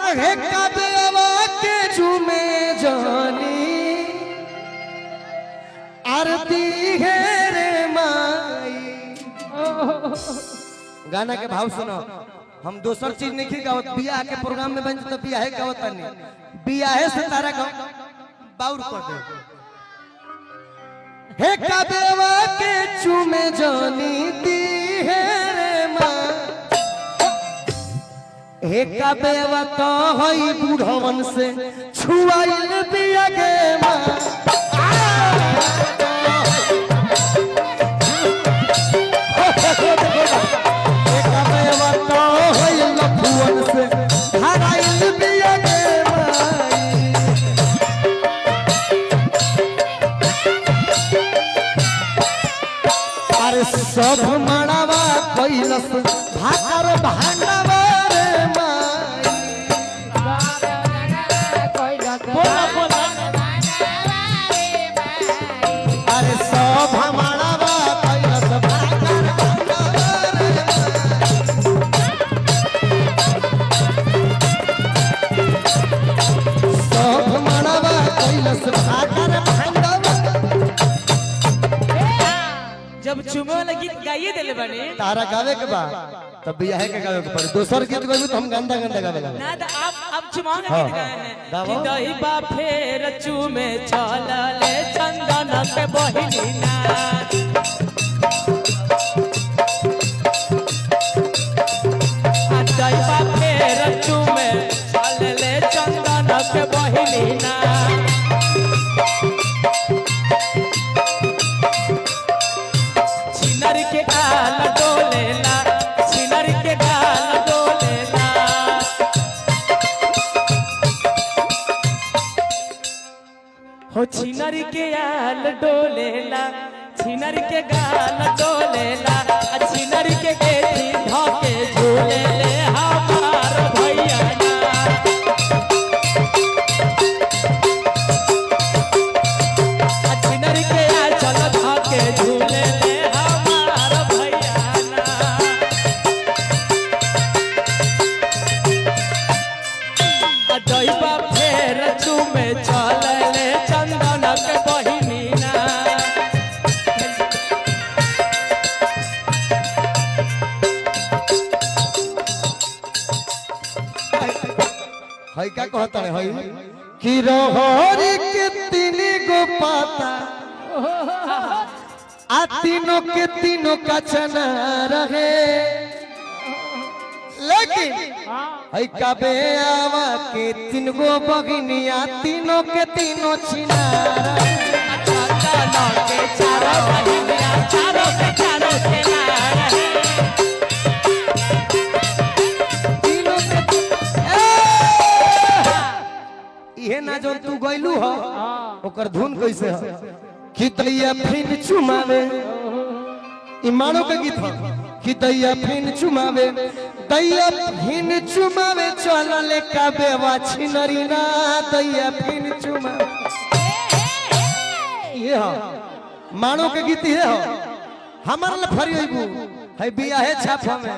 हे कबेवा के झूमे जानी आरती है रे माई। गाना के भाव सुनो। हम दूसर चीज नहीं गावत, बियाह के प्रोग्राम में बन तो बियाह गावत नहीं, बियाह से तारा बाउर कर दे। हे कबेवा के चूमे जानी दी है रे माँ, हे कबेवा तो हई बुढ़वन से छुआइल बिया गे माँ। हे कबेवा तो हई लफुवन से हराइल बिया गे माई। अरे सब मड़ावा कैलस भाकर भांडवा रे माई। अरे सब मड़ावा कैलस भाकर भांडवा रे माई। सब मड़ावा कैलस भाकर भांडवा। जब चुमे वाला गीत गाइए देले बने तारा गावे के बा तब बियाह के गावे के पड़े। दोसर गीत गावे तो हम गंदा गंदा गावे लगे ना तो आप चुमाओ हाँ, गीत गाए हैं गाओ। कि दही बा फेर चुमे चलले चंदन के बहिनी ना। दही बा फेर चुमे चलले चंदन के बहिनी ना। छिनर के गाल डोलेला, छिनर के गाल डोलेला। हो छिनर के गाल डोलेला, छिनर के गाल डोलेला। छिनर के गेठी धके झूलेले हमार भैया ना। छिनर के आंचल धके झूलेले हमार भैया ना। दैबा फेर चुमे चलले चंदन के बहिनी ना। हई का कहता है हई कि रोहरी के तीन गो पाता आ तीनों के तीनों का चना रहे। लेकिन हई कबे आवा के तीन गो बगिनिया तीनों के तीनों छिना रहे। चंदन के चारों बहिनिया चारों के चारों सेना रहे। तीनों के इहे ना जो तू गइलू हो ओकर धुन कैसे हो कि दैया फिन चुमावे। ई मानो के गीत हो कि दैया फिन चुमावे, दैया फिन चुमावे चलले कबेवा छिनरी ना। दैया फिन चुमावे ये हो मानो के गीत ये हो। हमार ले फरी होइबू है बियाहे छापा में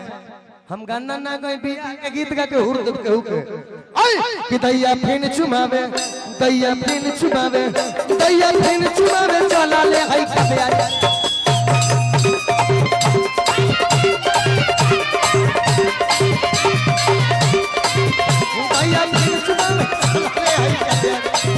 हम गाना ना गए बियाह के गीत गा के हुर दब के हुके आई कि दैया फिन चुमावे, दैया फिन चुमावे, दैया फिन चुमावे चला ले हई कबे आ। दैया फिन चुमावे चला ले हई कबे।